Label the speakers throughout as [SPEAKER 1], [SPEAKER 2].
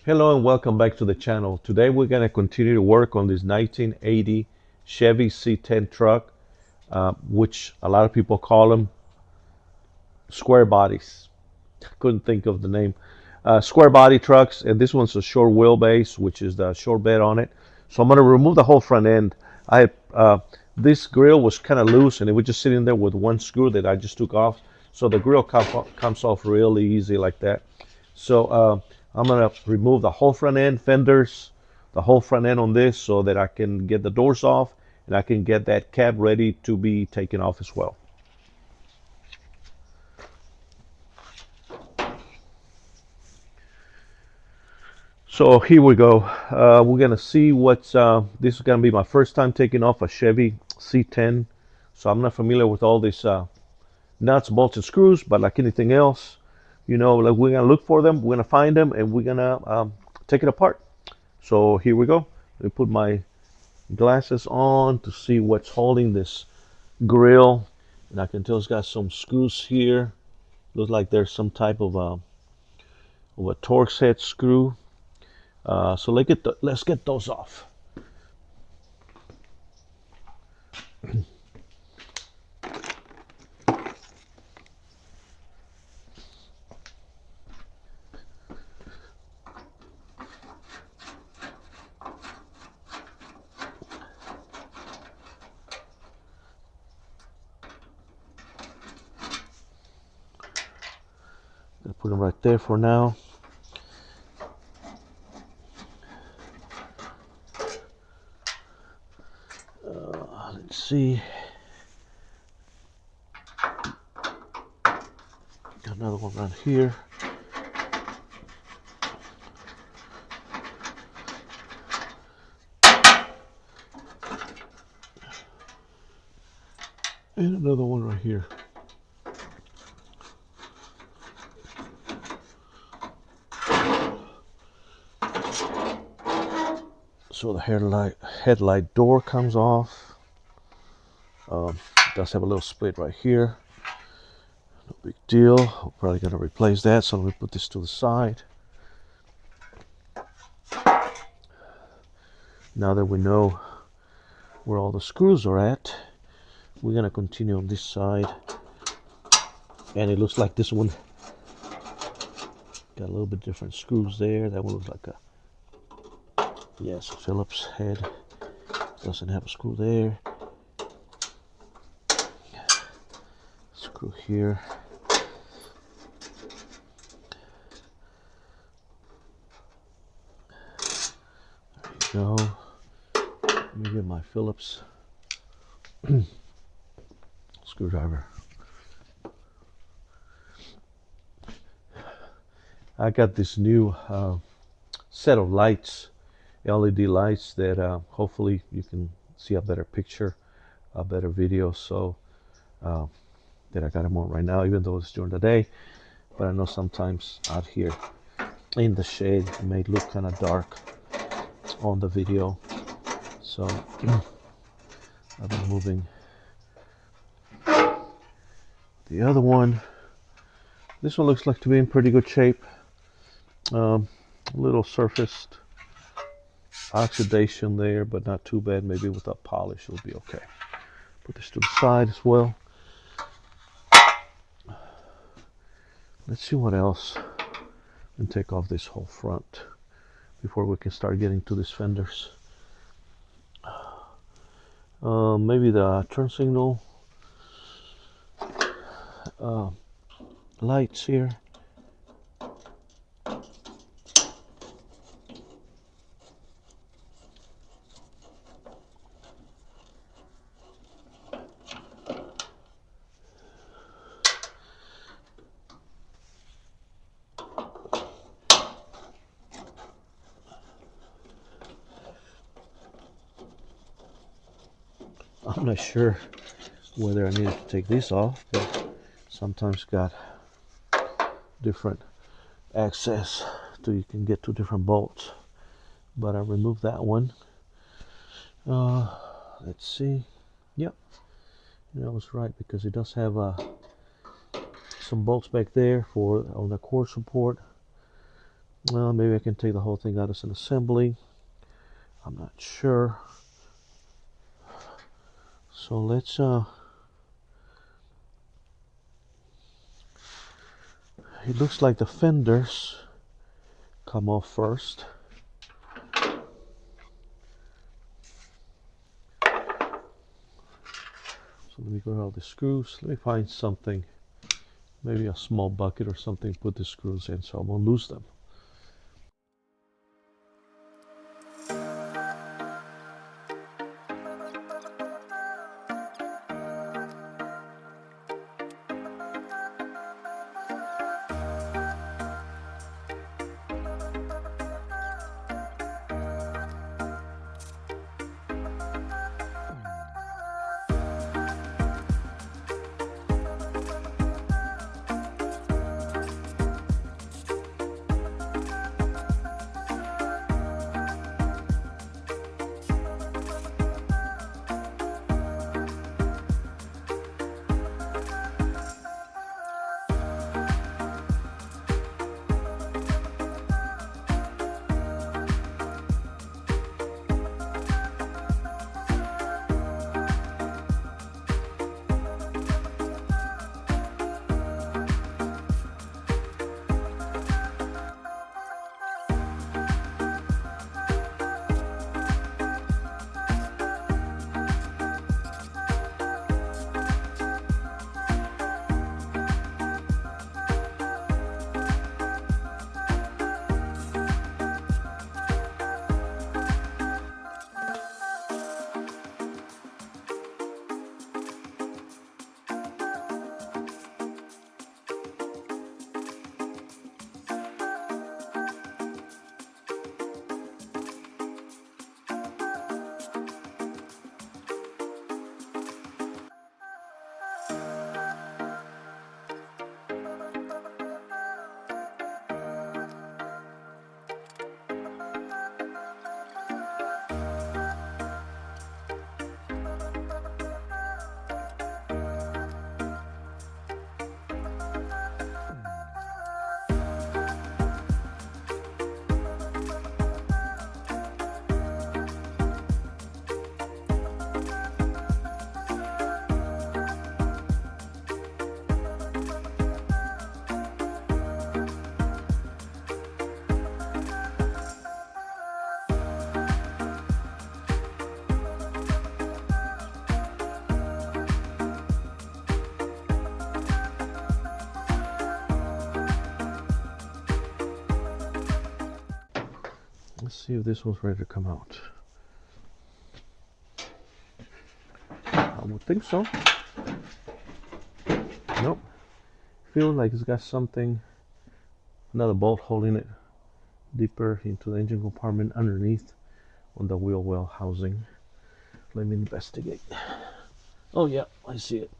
[SPEAKER 1] Hello and welcome back to the channel. Today we're going to continue to work on this 1980 Chevy C10 truck, which a lot of people call them square bodies. Couldn't think of the name. Square body trucks, and this one's a short wheelbase, which is the short bed on it. So I'm going to remove the whole front end. I This grill was kind of loose, and it was just sitting there with one screw that I just took off. So the grill comes off really easy like that. So I'm going to remove the whole front end fenders, the whole front end on this, so that I can get the doors off and I can get that cab ready to be taken off as well. So here we go. We're gonna see what's. This is gonna be my first time taking off a Chevy C10, so I'm not familiar with all these nuts, bolts, and screws. But like anything else, like we're gonna look for them, we're gonna find them, and we're gonna take it apart. So here we go. Let me put my glasses on to see what's holding this grill, and I can tell it's got some screws here. Looks like there's some type of a Torx head screw. So let's get those off. Gonna put them right there for now. Let's see. Got another one right here. And another one right here. So the headlight door comes off. It does have a little split right here. No big deal. We're probably gonna replace that. So let me put this to the side. Now that we know where all the screws are at, we're gonna continue on this side. And it looks like this one got a little bit different screws there. That one looks like a Phillips head. Doesn't have a screw there. Screw here. There you go. Let me get my Phillips screwdriver. I got this new set of lights, LED lights, that hopefully you can see a better picture, a better video. So that I got them on right now, even though it's during the day. But I know sometimes out here in the shade it may look kind of dark on the video. So I've been moving the other one. This one looks like to be in pretty good shape. A little surfaced oxidation there, but not too bad. Maybe with a polish it'll be okay. Put this to the side as well. Let's see what else, and take off this whole front before we can start getting to these fenders. Maybe the turn signal lights here. I'm not sure whether I needed to take these off, but sometimes got different access to, you can get to different bolts. But I removed that one. Let's see. Yep, I was right, because it does have some bolts back there for on the core support. Well, maybe I can take the whole thing out as an assembly. I'm not sure. So let's it looks like the fenders come off first. So let me go out the screws. Let me find something, maybe a small bucket or something, put the screws in so I won't lose them. Let's see if this one's ready to come out. I would think so. Nope. Feels like it's got something, another bolt holding it deeper into the engine compartment underneath on the wheel well housing. Let me investigate. Oh yeah, I see it.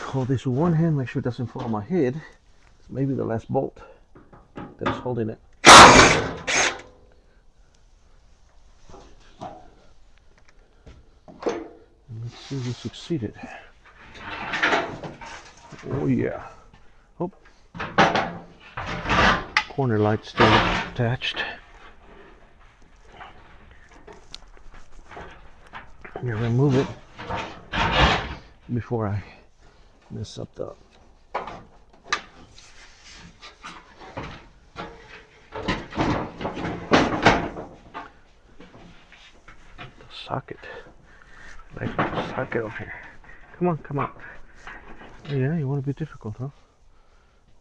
[SPEAKER 1] Hold this with one hand, make sure it doesn't fall on my head. It's maybe the last bolt that is holding it. And let's see if we succeeded. Oh yeah. Oh. Corner light still attached. I'm gonna remove it before I mess up the socket. Like the socket on here. Come on, come on. Yeah, you want to be difficult, huh?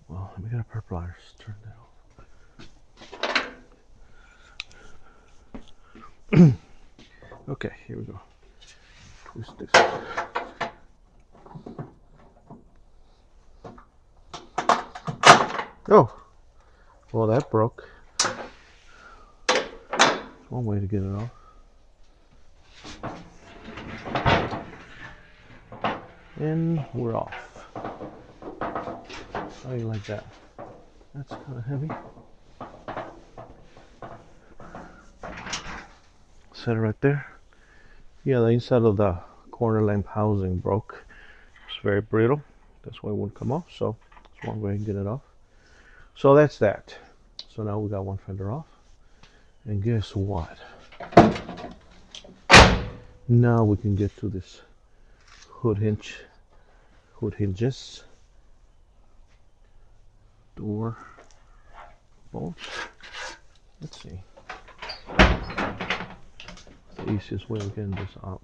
[SPEAKER 1] Well, let me get a pair of pliers. Turn that off. Okay, here we go. Twist this. Oh, well that broke. That's one way to get it off. And we're off. How do you like that? That's kind of heavy. set it right there. Yeah, the inside of the corner lamp housing broke. It's very brittle. That's why it won't come off. So let's go ahead and get it off. So that's that. So now we got one fender off. And guess what? Now we can get to this hood hinges, door bolts. Let's see. The easiest way of getting this out.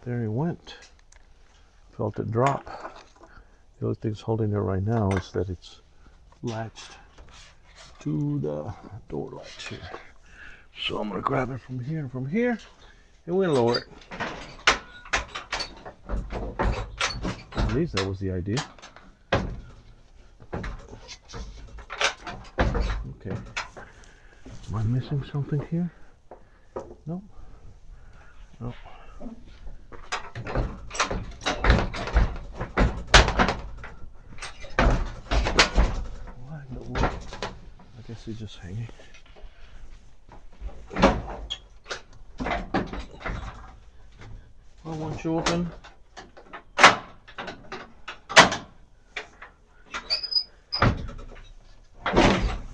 [SPEAKER 1] There he went. Felt it drop. The only thing that's holding it right now is that it's latched to the door latch here. So I'm gonna grab it from here and from here, and we're gonna lower it. At least that was the idea. Okay. Am I missing something here? Nope. Nope. I guess he's just hanging. Well, once you open,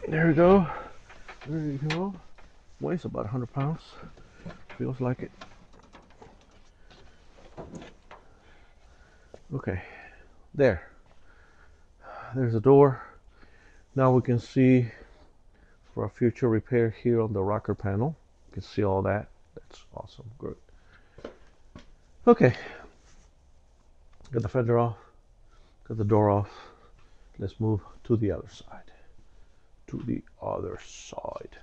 [SPEAKER 1] there you go. There you go. Weighs about 100 pounds. Feels like it. Okay, there's a door. Now we can see for a future repair here on the rocker panel. You can see all that. That's awesome. Good. Okay, got the fender off, got the door off. Let's move to the other side. To the other side.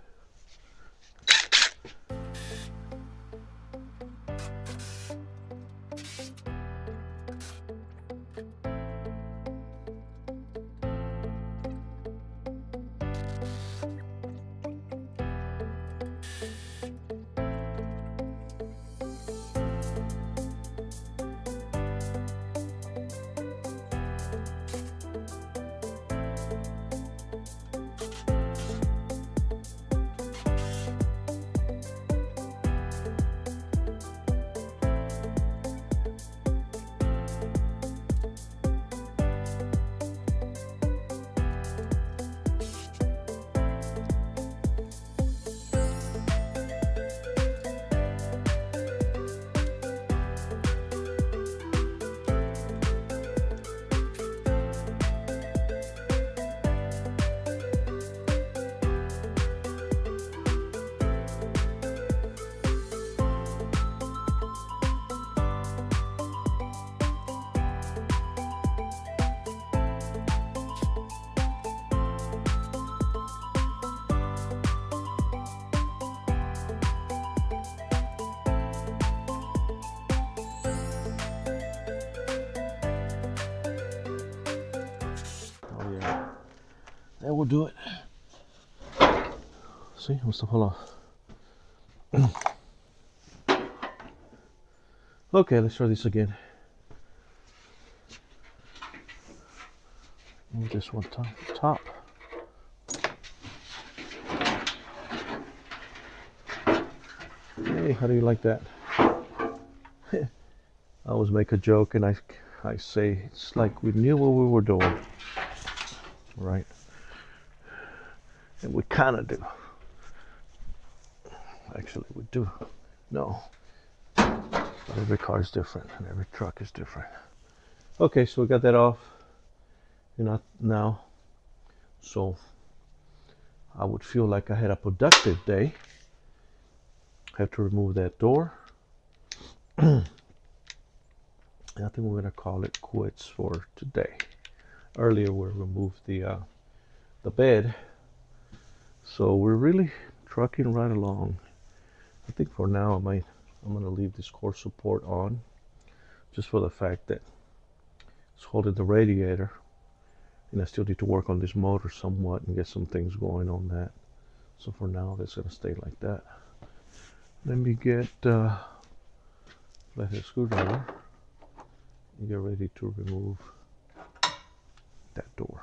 [SPEAKER 1] That will do it. See, I'm still hold on. Okay, let's try this again. Move this one top. Hey, how do you like that? I always make a joke and I say it's like we knew what we were doing, right? And we kind of do. Actually, we do. No, every car is different and every truck is different. Okay, so we got that off. Now, so I would feel like I had a productive day. I have to remove that door. I think we're gonna call it quits for today. Earlier we removed the bed, so we're really trucking right along. I think for now I'm gonna leave this core support on, just for the fact that it's holding the radiator, and I still need to work on this motor somewhat and get some things going on that. So for now, that's gonna stay like that. Let me get flathead screwdriver and get ready to remove that door.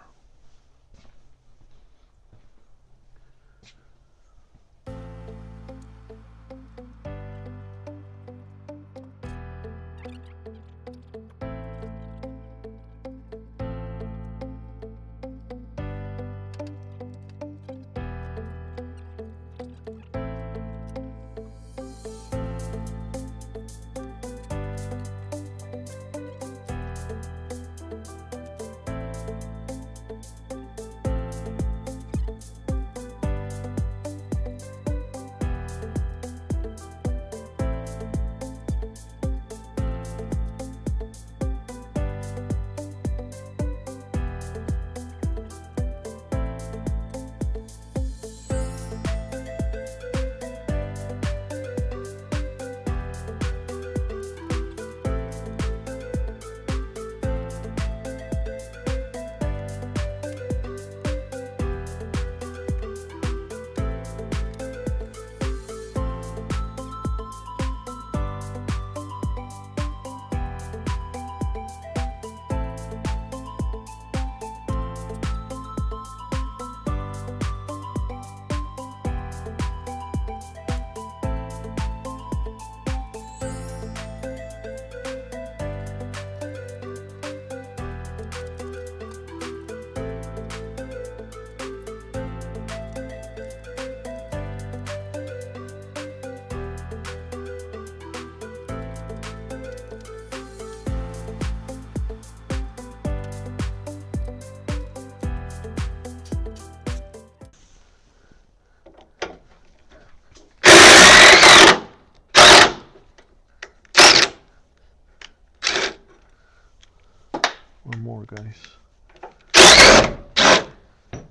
[SPEAKER 1] One more, guys.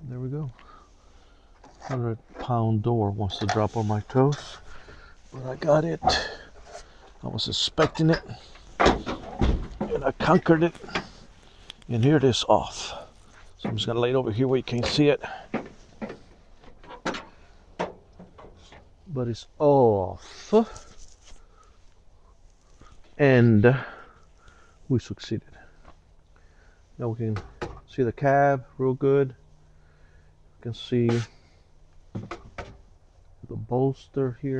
[SPEAKER 1] There we go. 100-pound door wants to drop on my toes, but I got it. I was expecting it, and I conquered it. And here it is off. So I'm just gonna lay it over here where you can't see it. But it's off. And we succeeded. Now we can see the cab real good. You can see the bolster here,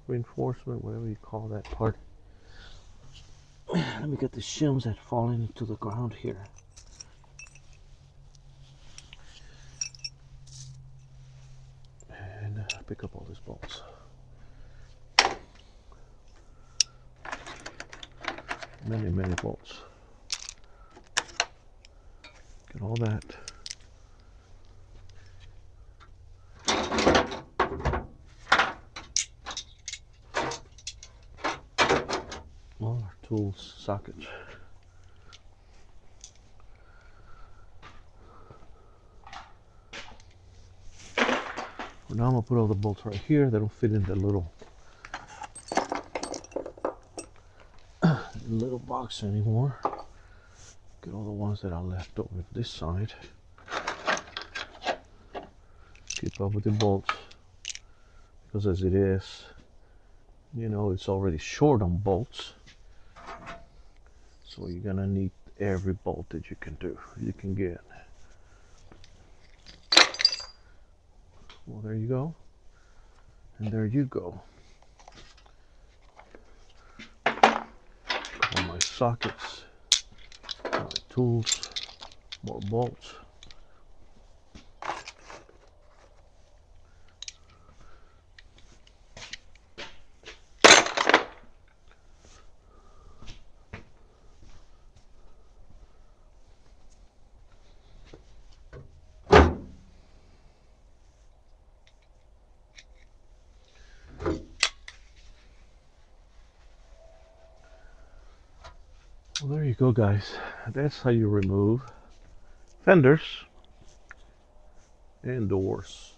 [SPEAKER 1] reinforcement, whatever you call that part. Let me get the shims that fall into the ground here. And pick up all these bolts. Many bolts. Get all that. All our tools, sockets. Well, now I'm gonna put all the bolts right here. They don't fit in the little box anymore. Get all the ones that I left over this side. Keep up with the bolts, because as it is, you know, it's already short on bolts. So you're gonna need every bolt that you can get. Well, there you go. And there you go. All my sockets, my tools, more bolts. Well, there you go, guys. That's how you remove fenders and doors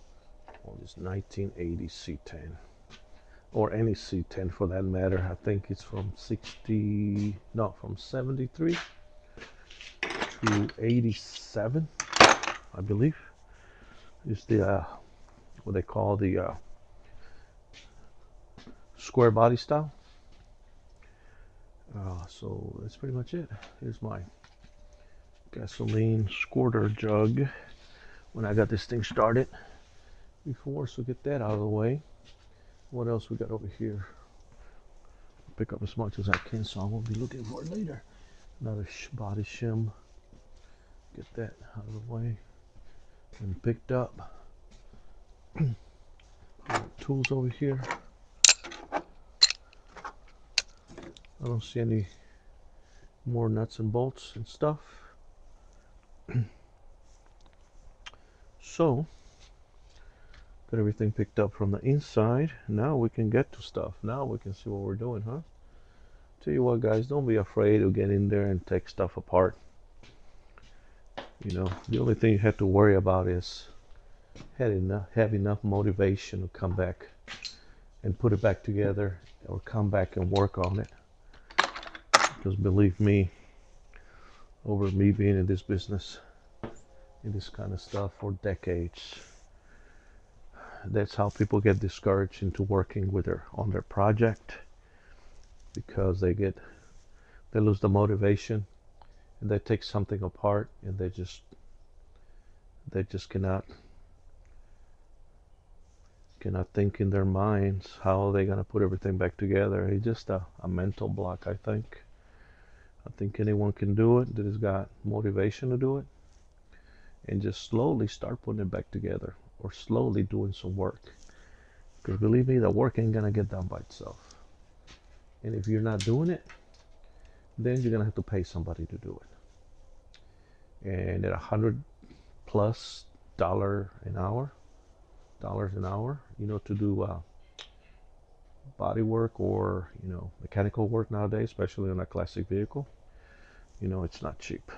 [SPEAKER 1] on this 1980 C10, or any C10 for that matter. I think it's from 60, no, from 73 to 87, I believe. Is the what they call the square body style. So that's pretty much it. Here's my gasoline squirter jug when I got this thing started before, so get that out of the way. What else we got over here? Pick up as much as I can, so I won't be looking for it later. Another body shim. Get that out of the way and picked up. Tools over here. I don't see any more nuts and bolts and stuff. So, got everything picked up from the inside. Now we can get to stuff. Now we can see what we're doing, huh? Tell you what, guys, don't be afraid to get in there and take stuff apart. You know, the only thing you have to worry about is have enough motivation to come back and put it back together, or come back and work on it. Because believe me, over me being in this business, in this kind of stuff for decades, that's how people get discouraged into working with on their project, because they lose the motivation, and they take something apart and they just cannot think in their minds how they're gonna put everything back together. It's just a mental block, I think. I think anyone can do it that has got motivation to do it, and just slowly start putting it back together, or slowly doing some work. Because believe me, the work ain't gonna get done by itself. And if you're not doing it, then you're gonna have to pay somebody to do it. And at $100+ an hour, you know, to do body work, or you know, mechanical work nowadays, especially on a classic vehicle, you know, it's not cheap.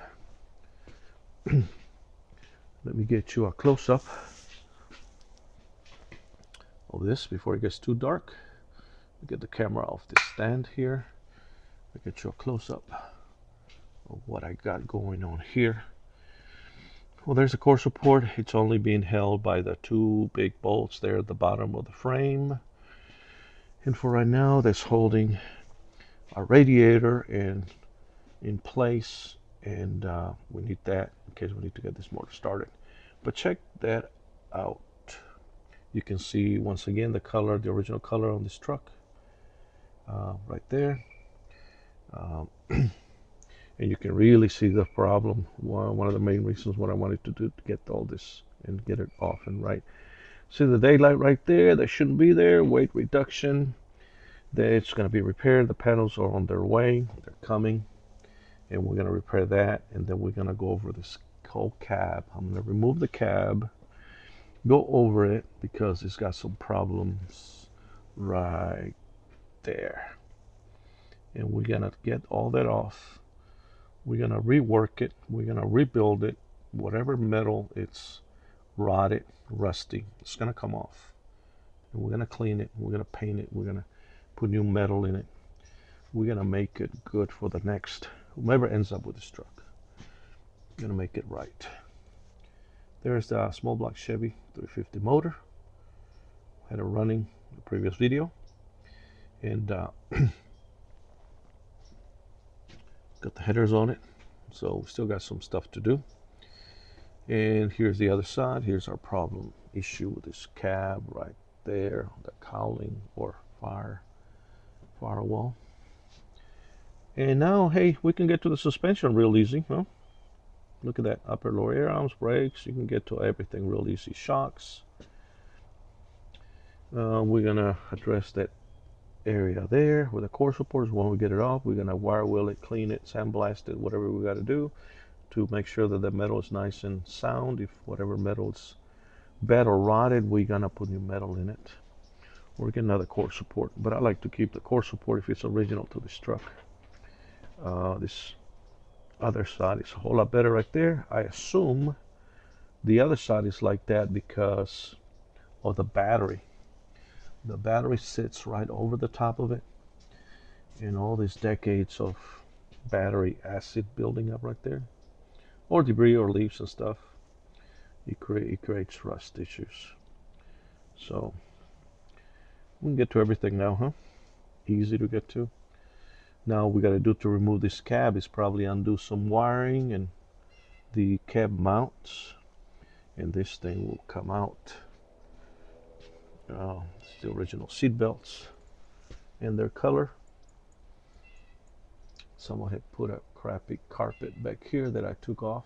[SPEAKER 1] Let me get you a close-up of this before it gets too dark. Get the camera off this stand here. I'll get you a close-up of what I got going on here. Well, there's a core support. It's only being held by the two big bolts there at the bottom of the frame. And for right now, that's holding our radiator in place, and we need that in case we need to get this motor started. But check that out. You can see once again the color, the original color on this truck, right there. And you can really see the problem. One of the main reasons what I wanted to do to get all this and get it off and right. See the daylight right there? That shouldn't be there. Weight reduction. It's going to be repaired. The panels are on their way. They're coming. And we're going to repair that. And then we're going to go over this whole cab. I'm going to remove the cab. Go over it because it's got some problems right there. And we're going to get all that off. We're going to rework it. We're going to rebuild it. Whatever metal it's rotted, rusty, it's going to come off. And we're going to clean it. We're going to paint it. We're going to put new metal in it. We're going to make it good for the next, whomever ends up with this truck. We're going to make it right. There's the small block Chevy 350 motor. Had it running in the previous video. And got the headers on it, so we still got some stuff to do. And here's the other side. Here's our problem issue with this cab right there, the cowling or firewall. And now, hey, we can get to the suspension real easy, huh? Look at that, upper lower air arms, brakes. You can get to everything real easy. Shocks. We're gonna address that area there with the core supports. When we get it off, we're gonna wire wheel it, clean it, sandblast it, whatever we got to do to make sure that the metal is nice and sound. If whatever metal is bad or rotted, we're gonna put new metal in it, or get another core support. But I like to keep the core support if it's original to this truck. This other side is a whole lot better right there. I assume the other side is like that because of the battery. The battery sits right over the top of it, and all these decades of battery acid building up right there, or debris or leaves and stuff, it creates rust issues. So we can get to everything now, huh? Easy to get to. Now we got to do to remove this cab is probably undo some wiring and the cab mounts, and this thing will come out. It's the original seat belts and their color. Someone had put a crappy carpet back here that I took off.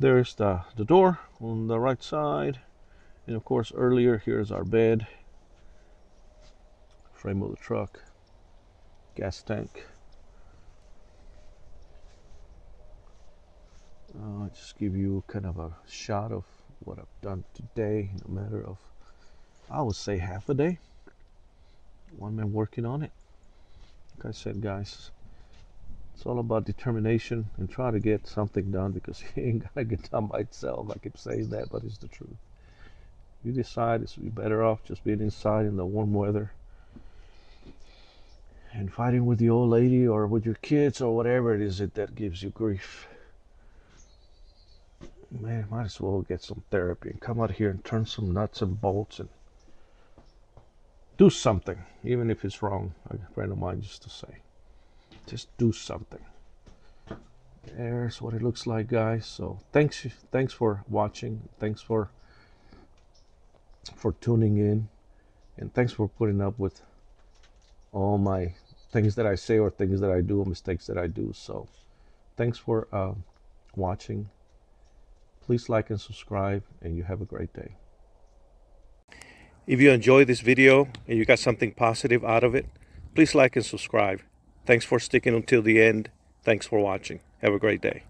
[SPEAKER 1] There's the door on the right side, and of course earlier here's our bed, frame of the truck, gas tank. I'll just give you kind of a shot of what I've done today in a matter of, I would say, half a day. One man working on it. Like I said, guys, it's all about determination and try to get something done, because it ain't gonna get done by itself. I keep saying that, but it's the truth. You decide it's better off just being inside in the warm weather and fighting with the old lady or with your kids or whatever it is that gives you grief. Man, might as well get some therapy and come out here and turn some nuts and bolts and do something, even if it's wrong. A friend of mine used to say, just do something. There's what it looks like, guys. So thanks for watching. Thanks for tuning in, and thanks for putting up with all my things that I say or things that I do or mistakes that I do. So thanks for watching. Please like and subscribe, and you have a great day. If you enjoyed this video and you got something positive out of it, please like and subscribe. Thanks for sticking until the end. Thanks for watching. Have a great day.